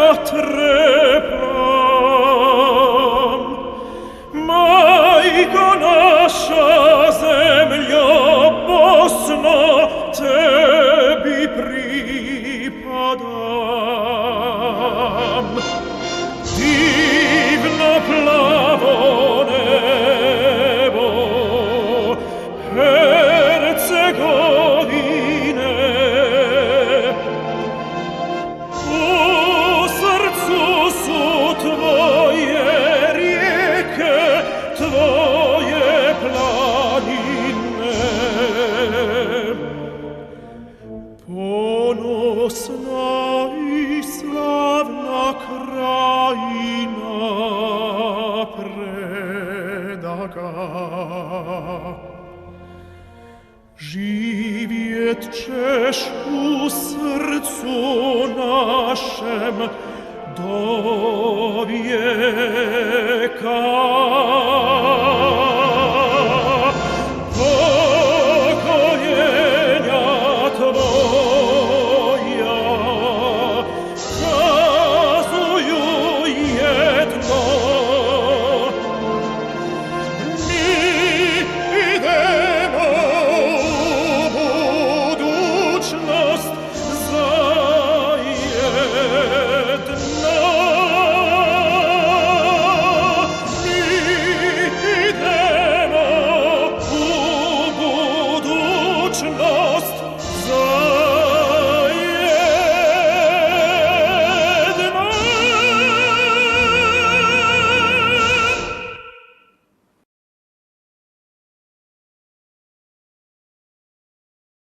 zatrepam. Majko nasza zemljo Bosno, tebi pripadam. Divno plavo nebo Hercegovine, u srcu su tvoje rijeke, tvoje planine. Ponosna i slavna krajina predaga, živjet ćeš u srcu našem do vijeka.